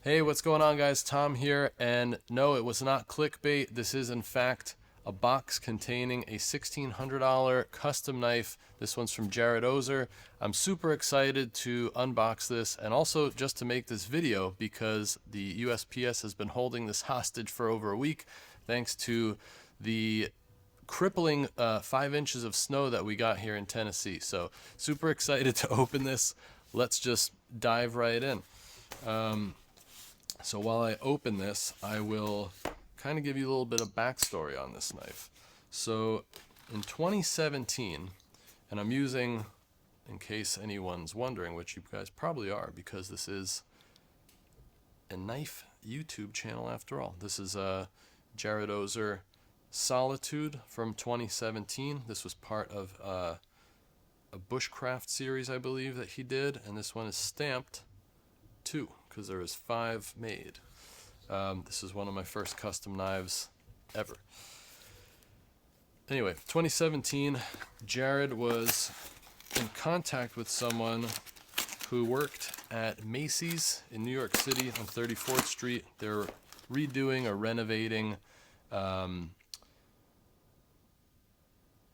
Hey, what's going on, guys? Tom here, and no, it was not clickbait. This is, in fact, a box containing a $1,600 custom knife. This one's from Jared Ozer. I'm super excited to unbox this and also just to make this video because the USPS has been holding this hostage for over a week thanks to the crippling 5 inches of snow that we got here in Tennessee. So, super excited to open this. Let's just dive right in. So while I open this, I will kind of give you a little bit of backstory on this knife. So in 2017, and I'm using, in case anyone's wondering, which you guys probably are, because this is a knife YouTube channel after all. This is a Jared Ozer Solitude from 2017. This was part of a bushcraft series, I believe, that he did, and this one is stamped 2 because there is 5 made. This is one of my first custom knives ever. Anyway, 2017, Jared was in contact with someone who worked at Macy's in New York City on 34th Street. They're redoing or renovating, and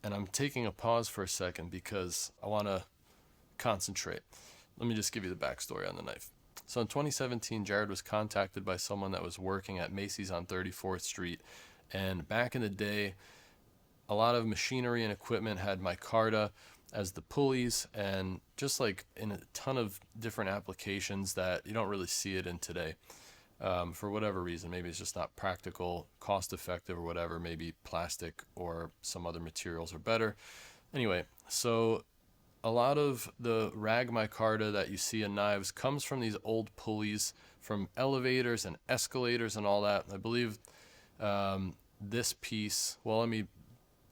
I'm taking a pause for a second because I want to concentrate. Let me just give you the backstory on the knife. So in 2017, Jared was contacted by someone that was working at Macy's on 34th Street. And back in the day, a lot of machinery and equipment had micarta as the pulleys, and just like in a ton of different applications that you don't really see it in today. For whatever reason, maybe it's just not practical, cost effective, or whatever. Maybe plastic or some other materials are better. Anyway, so a lot of the rag micarta that you see in knives comes from these old pulleys from elevators and escalators and all that. I believe this piece, well, let me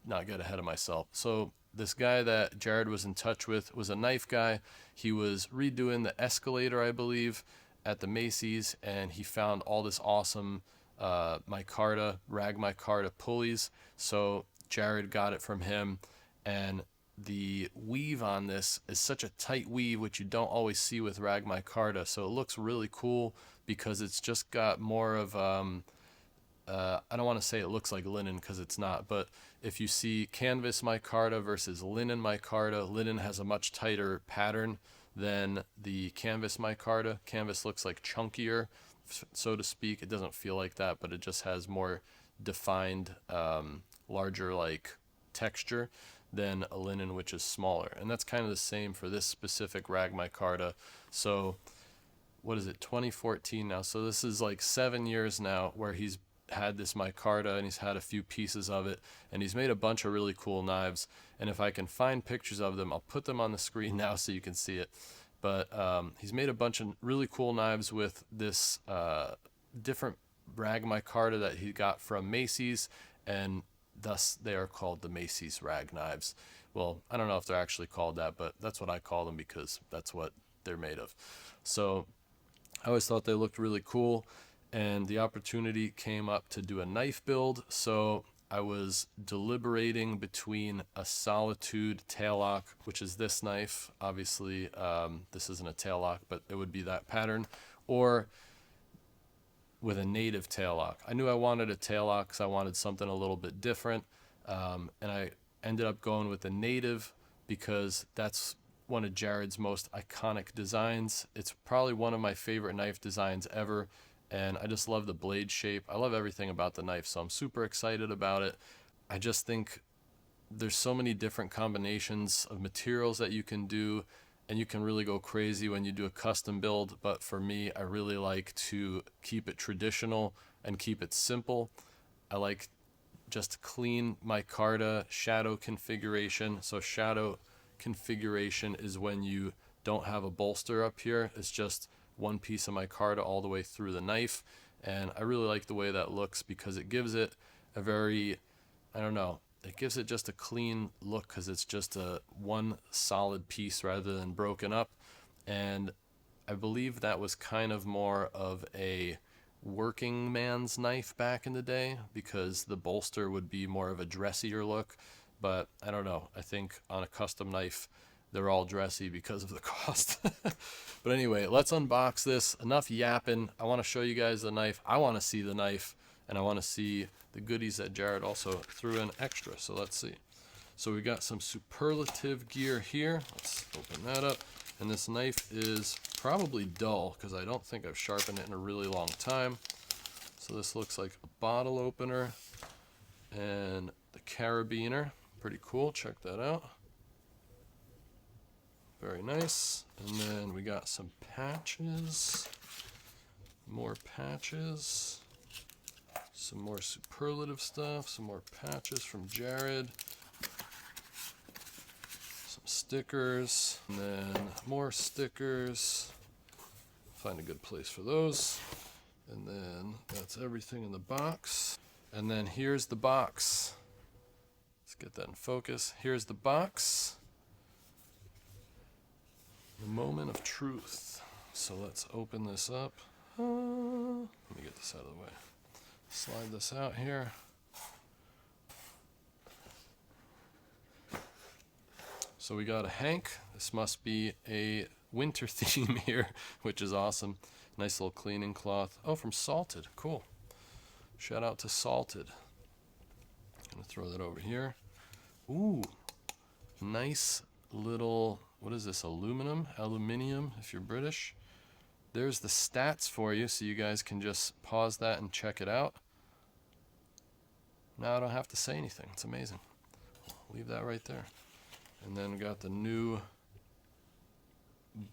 not get ahead of myself. So this guy that Jared was in touch with was a knife guy. He was redoing the escalator, I believe, at the Macy's, and he found all this awesome micarta, rag micarta pulleys. So Jared got it from him, and the weave on this is such a tight weave, which you don't always see with rag micarta. So it looks really cool because it's just got more of, I don't want to say it looks like linen because it's not, but if you see canvas micarta versus linen micarta, linen has a much tighter pattern than the canvas micarta. Canvas looks like chunkier, so to speak. It doesn't feel like that, but it just has more defined, larger like texture than a linen, which is smaller. And that's kind of the same for this specific rag micarta. So what is it, 2014 now? So this is like 7 years now where he's had this micarta and he's had a few pieces of it, and he's made a bunch of really cool knives. And if I can find pictures of them, I'll put them on the screen now so you can see it. But he's made a bunch of really cool knives with this different rag micarta that he got from Macy's, and thus they are called the Macy's rag knives. Well, I don't know if they're actually called that, but that's what I call them because that's what they're made of. So I always thought they looked really cool, and the opportunity came up to do a knife build. So I was deliberating between a Solitude tail lock, which is this knife. Obviously, this isn't a tail lock, but it would be that pattern, or with a native tail lock. I knew I wanted a tail lock because I wanted something a little bit different, and I ended up going with the native because that's one of Jared's most iconic designs. It's probably one of my favorite knife designs ever, and I just love the blade shape. I love everything about the knife, so I'm super excited about it. I just think there's so many different combinations of materials that you can do, and you can really go crazy when you do a custom build. But for me, I really like to keep it traditional and keep it simple. I like just clean micarta shadow configuration. So shadow configuration is when you don't have a bolster up here. It's just one piece of micarta all the way through the knife. And I really like the way that looks because it gives it a very, I don't know, it gives it just a clean look because it's just a one solid piece rather than broken up. And I believe that was kind of more of a working man's knife back in the day because the bolster would be more of a dressier look. But I don't know, I think on a custom knife, they're all dressy because of the cost. But anyway, let's unbox this. Enough yapping. I want to show you guys the knife. I want to see the knife, and I want to see the goodies that Jared also threw in extra. So let's see. So we got some superlative gear here. Let's open that up. And this knife is probably dull because I don't think I've sharpened it in a really long time. So this looks like a bottle opener and the carabiner. Pretty cool. Check that out. Very nice. And then we got some patches. More patches. Some more superlative stuff. Some more patches from Jared. Some stickers. And then more stickers. Find a good place for those. And then that's everything in the box. And then here's the box. Let's get that in focus. Here's the box. The moment of truth. So let's open this up. Let me get this out of the way. Slide this out here. So we got a Hank. This must be a winter theme here, which is awesome. Nice little cleaning cloth. Oh, from Salted. Cool. Shout out to Salted. Gonna throw that over here. Ooh, nice little, what is this, aluminium, if you're British. There's the stats for you, so you guys can just pause that and check it out. Now I don't have to say anything. It's amazing. Leave that right there. And then we got the new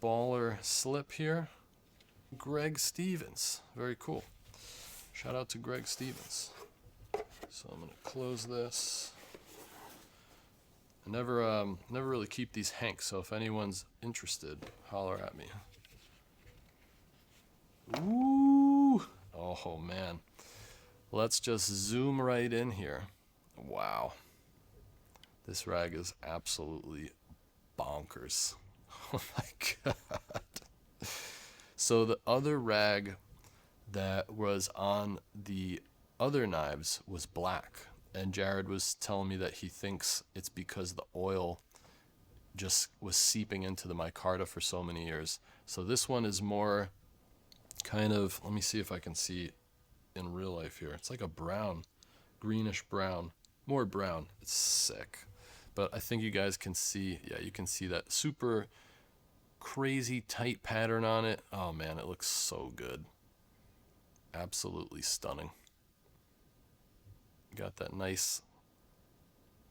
baller slip here. Greg Stevens. Very cool. Shout out to Greg Stevens. So I'm going to close this. I never really keep these Hanks, so if anyone's interested, holler at me. Ooh! Oh man. Let's just zoom right in here. Wow. This rag is absolutely bonkers. Oh my god. So the other rag that was on the other knives was black. And Jared was telling me that he thinks it's because the oil just was seeping into the micarta for so many years. So this one is more kind of, let me see if I can see in real life here. It's like a brown, greenish brown, more brown. It's sick. But I think you guys can see, yeah, you can see that super crazy tight pattern on it. Oh man, it looks so good. Absolutely stunning. Got that nice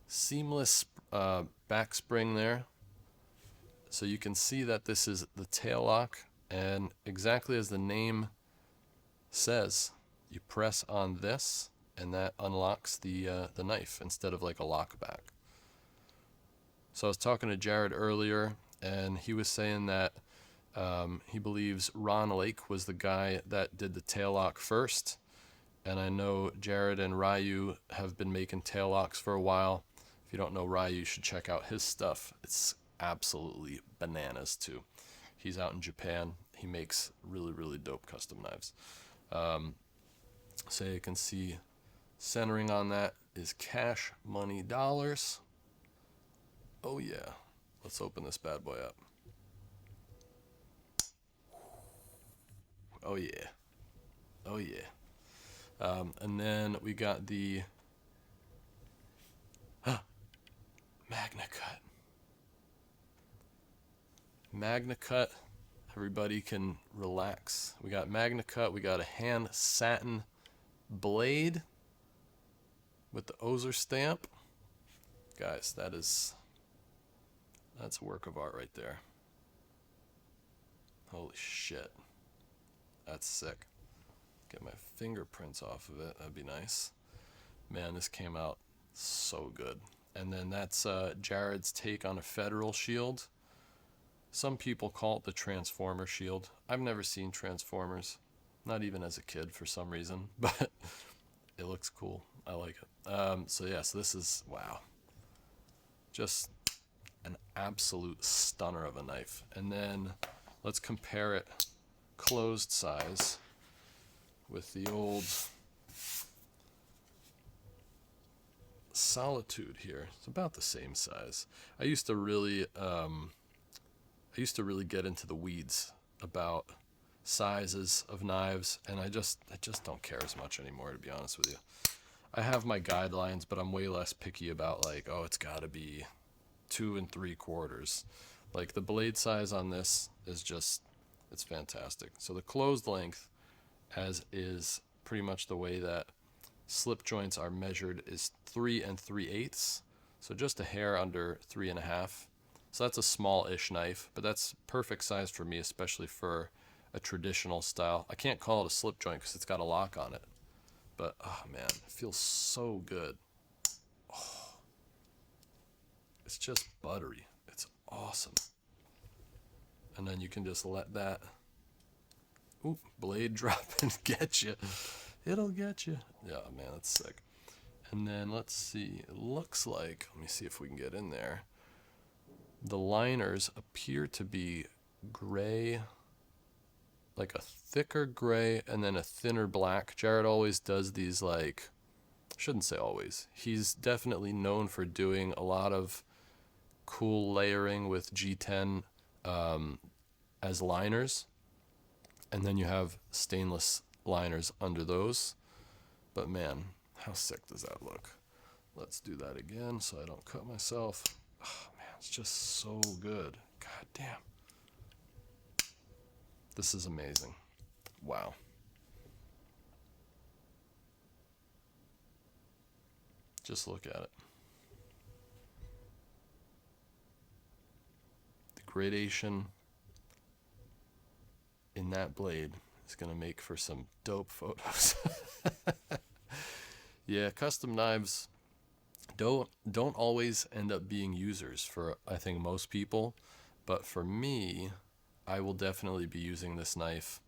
seamless back spring there. So you can see that this is the tail lock, and exactly as the name says, you press on this and that unlocks the knife instead of like a lock back. So I was talking to Jared earlier, and he was saying that he believes Ron Lake was the guy that did the tail lock first. And I know Jared and Ryu have been making tail locks for a while. If you don't know Ryu, you should check out his stuff. It's absolutely bananas too. He's out in Japan. He makes really, really dope custom knives. So you can see centering on that is cash money dollars. Oh yeah. Let's open this bad boy up. Oh yeah. Oh yeah. And then we got the Magna Cut. Magna Cut. Everybody can relax. We got Magna Cut. We got a hand satin blade with the Ozer stamp. Guys, that's a work of art right there. Holy shit. That's sick. Get my fingerprints off of it. That'd be nice. Man, this came out so good. And then that's Jared's take on a Federal shield. Some people call it the Transformer shield. I've never seen Transformers, not even as a kid for some reason, but it looks cool. I like it. So yes, this is, wow. Just an absolute stunner of a knife. And then let's compare it closed size with the old Solitude here. It's about the same size. I used to really get into the weeds about sizes of knives, and I just don't care as much anymore, to be honest with you. I have my guidelines, but I'm way less picky about like, oh, it's got to be 2 3/4. Like the blade size on this is just, it's fantastic. So the closed length, as is pretty much the way that slip joints are measured, is 3 3/8. So just a hair under 3.5. So that's a small-ish knife, but that's perfect size for me, especially for a traditional style. I can't call it a slip joint because it's got a lock on it. But, oh man, it feels so good. Oh, it's just buttery. It's awesome. And then you can just let that blade drop and get you. It'll get you. Yeah, man, that's sick. And then let's see. It looks like, let me see if we can get in there. The liners appear to be gray, like a thicker gray and then a thinner black. Jared always does these, like, shouldn't say always. He's definitely known for doing a lot of cool layering with G10 as liners. And then you have stainless liners under those. But man, how sick does that look? Let's do that again so I don't cut myself. Oh man, it's just so good. God damn. This is amazing. Wow. Just look at it. The gradation in that blade is going to make for some dope photos. Yeah, custom knives don't always end up being users for, I think, most people, but for me, I will definitely be using this knife.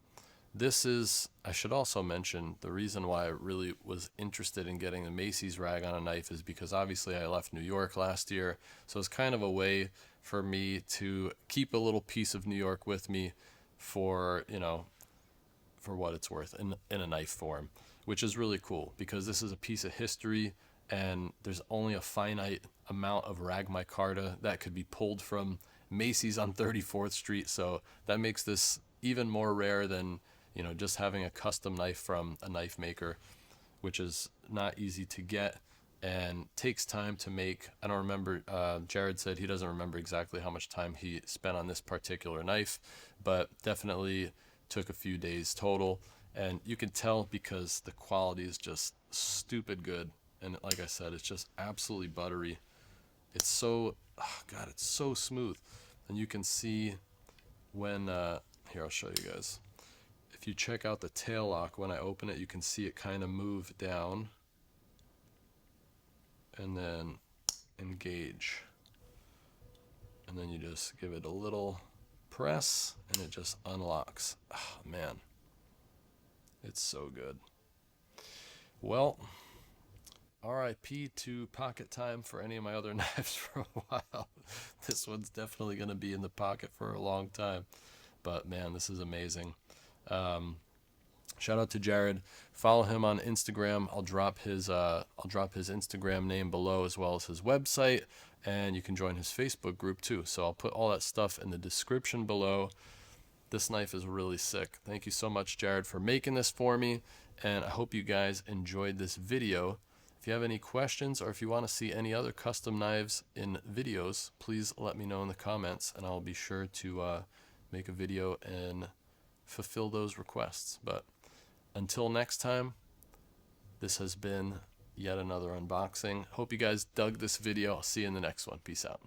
This is, I should also mention, the reason why I really was interested in getting the Macy's rag on a knife is because obviously I left New York last year, so it's kind of a way for me to keep a little piece of New York with me for, you know, for what it's worth in a knife form, which is really cool because this is a piece of history and there's only a finite amount of rag micarta that could be pulled from Macy's on 34th Street. So that makes this even more rare than, you know, just having a custom knife from a knife maker, which is not easy to get and takes time to make. I don't remember, Jared said he doesn't remember exactly how much time he spent on this particular knife, but definitely took a few days total. And you can tell because the quality is just stupid good. And like I said, it's just absolutely buttery. It's so, oh God, it's so smooth. And you can see when, here, I'll show you guys. If you check out the tail lock, when I open it, you can see it kind of move down and then engage. And then you just give it a little press and it just unlocks. Oh, man, it's so good. Well, RIP to pocket time for any of my other knives for a while. This one's definitely going to be in the pocket for a long time. But man, this is amazing. Shout out to Jared. Follow him on Instagram. I'll drop his Instagram name below as well as his website, and you can join his Facebook group too. So I'll put all that stuff in the description below. This knife is really sick. Thank you so much, Jared, for making this for me, and I hope you guys enjoyed this video. If you have any questions or if you want to see any other custom knives in videos, please let me know in the comments, and I'll be sure to make a video and fulfill those requests. But until next time, this has been yet another unboxing. Hope you guys dug this video. I'll see you in the next one. Peace out.